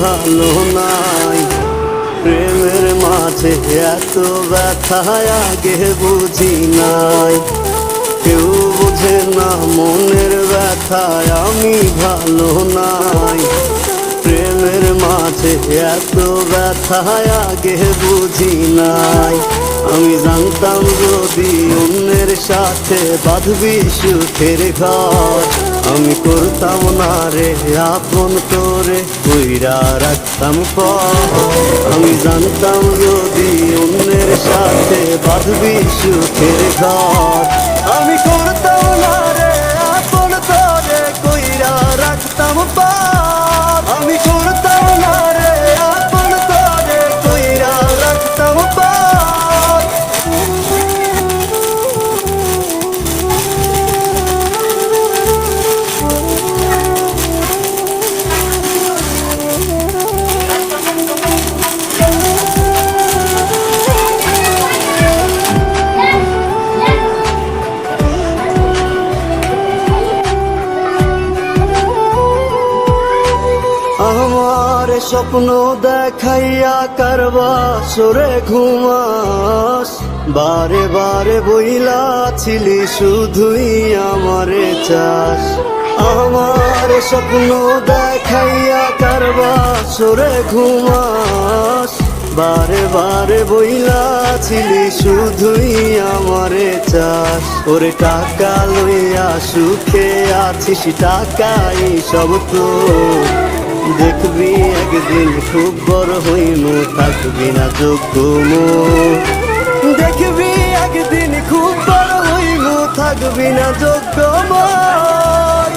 ভালো নাই। প্রেমের মাঝে এত ব্যথা আগে বুঝি নাই। কেউ বোঝে না মনের ব্যথায় আমি ভালো নাই। প্রেমের মাঝে এত ব্যথা আগে বুঝি নাই। আমি জানতাম যদি অন্যের সাথে বাঁধবি সুখের ঘর, আমি করতাম না রে আপন করে কইরা রাখতাম পর। আমি জানতাম যদি অন্যের সাথে বাঁধবি সুখের ঘর, আমি করতাম না রে আপন করে কইরা রাখতাম পর। আমি করতাম না রে আপন করে কইরা রাখতাম পর। আমার স্বপ্ন দেখাইয়া কারবা সরে ঘুমাস, বারে বারে বইলা ছিলি শুধুই আমারে চাস। আমার স্বপ্ন দেখাইয়া কারবা সরে ঘুমাস, বারে বারে বইলা ছিলি শুধুই আমারে চাস। ওরে টাকা লইয়া সুখে আছিস, টাকাই সব তো। দেখবি একদিন খুব বড় হইমু, থাকবি না যোগ্য মোর। দেখবি একদিন খুব বড় হইমু, থাকবি না যোগ্য মোর।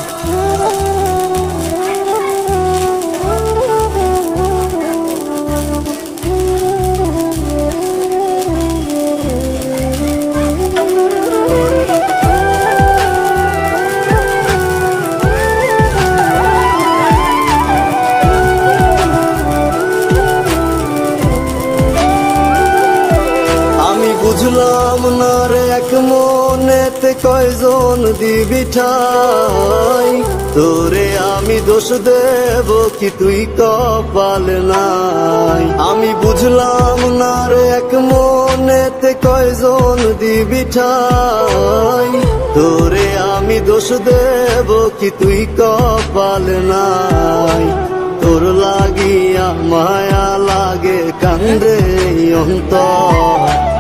বুঝলাম না রে এক মনেতে কয়জন দিবি ঠাই, তোরে আমি দোষ দেব কি তুই কপাল নাই। আমি বুঝলাম না রে এক মনেতে কয়জন দিবি ঠাই, তোরে আমি দোষ দেব কি তুই কপাল নাই। তোর লাগিয়া মায়া লাগে কান্দে অন্তর,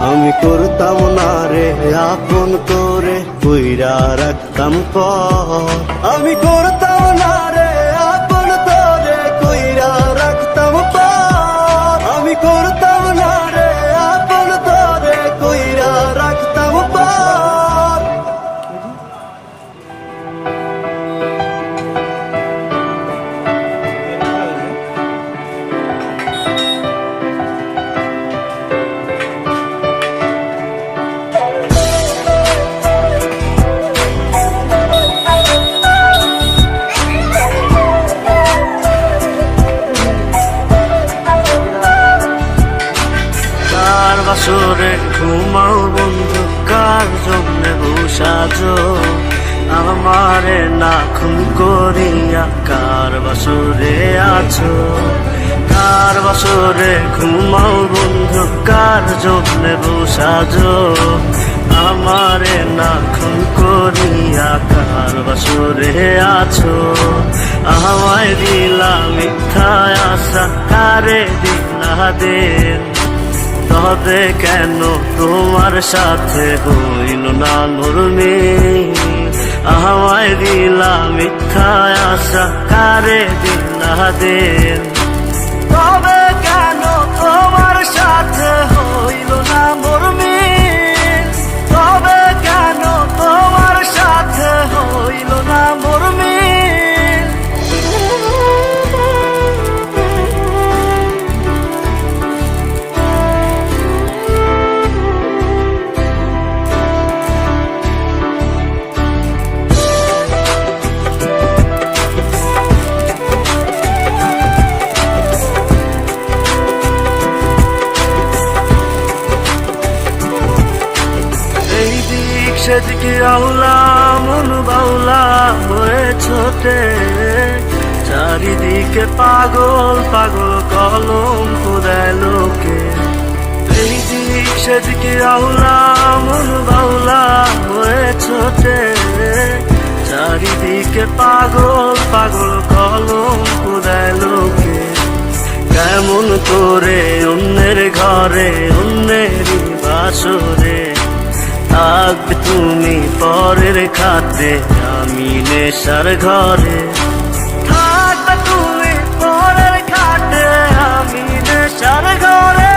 আমি করতাম না রে আপন করে কইরা রাখতাম পর। আমি করতাম না রে আপন করে কইরা রাখতাম পর। আমি করতাম না রে আপন করে কইরা রাখতাম পর। বাসরে ঘুমাও বন্ধু, কার জন্য বসাজো আমারে না খুন করিয়া? কার বাসরে আছো? কার বাসরে ঘুমাও বন্ধু, কার জন্য বসাজো আমারে না খুন করিয়া? কার বাসরে আছো? আমায় দিলা মিথ্যা আশা, কারে দিলা দিন? তবে কেন তোমার সাথে হইল না নরমে? আমায় দিলা মিথ্যা আশা, কারে দিলা দিন? তবে কেন তোমার সাথে হইল না নরমে? তবে কেন তোমার সাথে হইল না নরমে? সেদিকে আউলা মন বাউলা হয়ে ছোটে, চারিদিকে পাগল পাগল কলঙ্ক দেয় লোকে, এই দিক সেদিকে আউলা মন বাউলা হয়ে ছোটে, চারিদিকে পাগল পাগল কলঙ্ক দেয় লোকে। কেমন করে অন্যের ঘরে অন্যেরই বাসরে থাকবে তুমি পরের খাতে, আমি নেশার ঘরে থাকবে তুমি পরের খাতে, আমি নেশার ঘরে।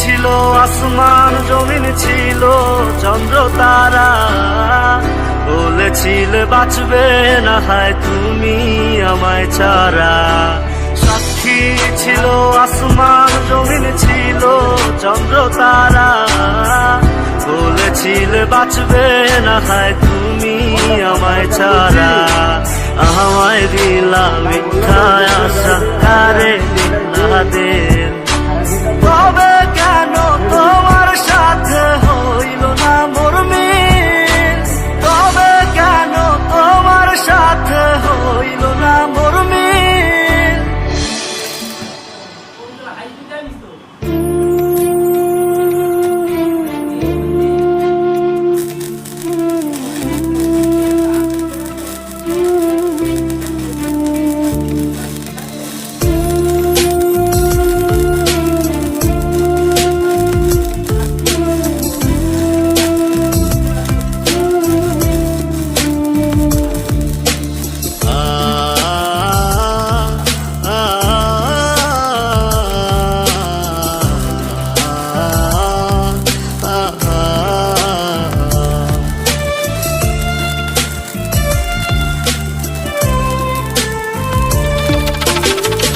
ছিল আসমান জমিন ছিল চন্দ্র তারা, বলেছিলে বাঁচবে না হয় তুমি আমায় ছাড়া। সাক্ষী ছিল আসমান জমিন ছিল চন্দ্র তারা, বলেছিলে বাঁচবে না হয় তুমি আমায় ছাড়া। আমায় দিলা মিথ্যা আশা কারে দিলাদের, তবে কেন তোমার সাথে হইল না মোর মিল, তবে কেন তোমার সাথে হইল না মোর মিল।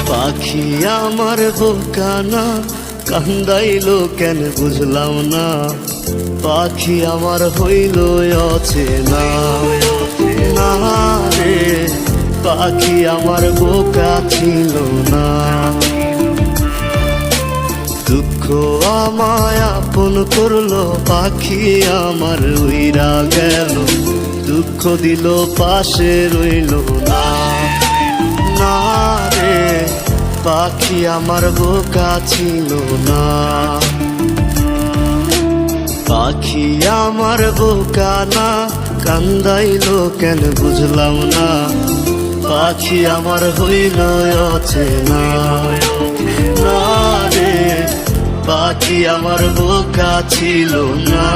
পাখি আমার বোকানা কান্দাইলো কেন বুঝলাম না, পাখি আমার হইল অচেনা না রে, পাখি আমার বোকা ছিল না। দুঃখ আমায় আপন করলো পাখি আমার উইরা গেল, দুঃখ দিল পাশে রইল না না রে, পাখি আমার বোকা ছিল না। পাখি আমার বোকা না কান্দাইলো কেন বুঝলাম না, পাখি আমার হইল অচেনা না রে, পাখি আমার বোকা ছিল না।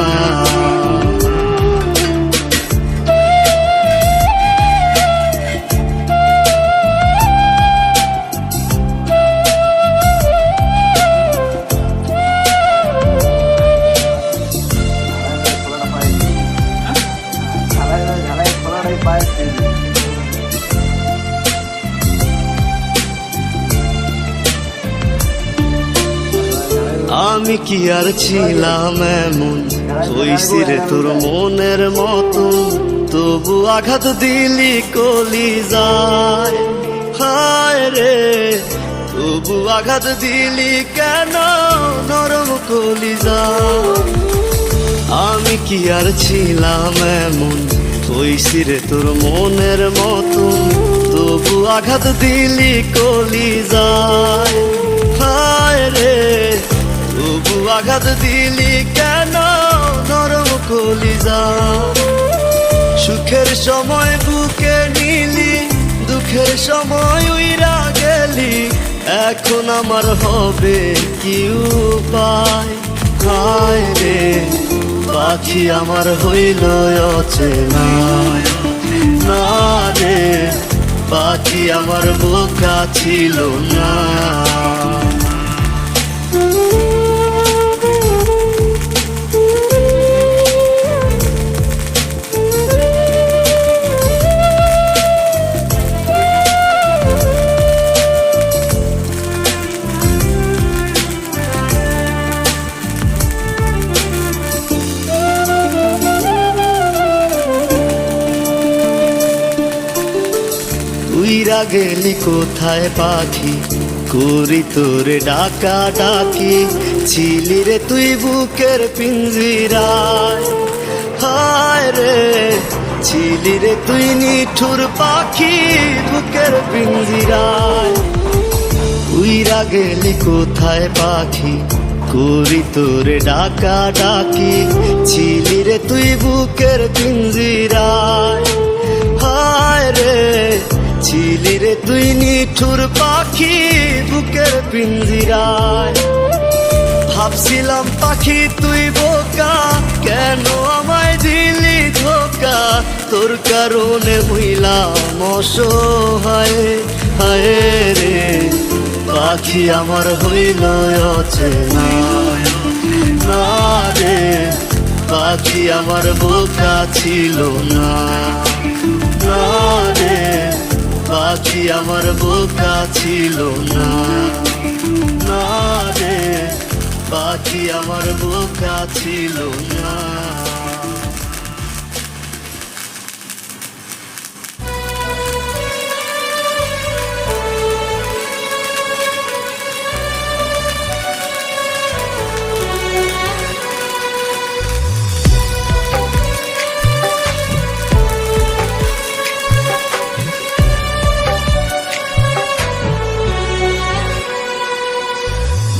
আমি কি আর ছিলাম এমন হইছি রে তোর মনের মতন, তবু আঘাত দিলি কলি যায় হায় রে, তবু আঘাত দিলি কেন নরম কলি যায়। আমি কি আর ছিলাম এমন হইছি রে তোর মনের মতন, তবু আঘাত দিলি কলি যায় হায় রে, তবু আঘাত দিলি কেন নরম কলিজা। সুখের সময় বুকে নিলি, দুঃখের সময় উইরা গেলি, এখন আমার হবে কি উপায় হায় রে, পাখি আমার হইল অচেনা না রে, পাখি আমার বোকা ছিল না। উইরা গেলি কোথায় পাখি, করি তোরে ডাকা ডাকি, ছিলি রে তুই বুকের পিঞ্জিরায়। হায় রে ছিলি রে তুই নিঠুর পাখি বুকের পিঞ্জিরায়। উইরা গেলি কোথায় পাখি, করি তোরে ডাকা ডাকি, ছিলি রে তুই বুকের পিঞ্জিরায়। হায় রে ছিলি রে তুই নিঠুর পাখি বুকের পিঞ্জিরায়। ভাবছিলাম পাখি তুই বোকা, কেন আমায় দিলি ধোকা, তোর কারণে হইলাম অসহায়। হায় রে পাখি আমার হইল অচেনা, না রে পাখি আমার বোকা ছিল না, না রে পাখি আমার বোকা ছিল না, না রে পাখি আমার বোকা ছিল না।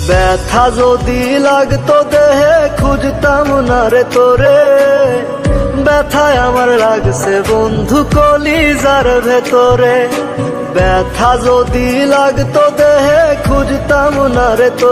ব্যথা যদি লাগতো দেহে খুঁজতাম না রে তোরে, ব্যথায় আমার লাগছে বন্ধু কলিজার ভেতরে। ব্যথা যদি লাগতো দেহে খুঁজতাম না রে তোরে।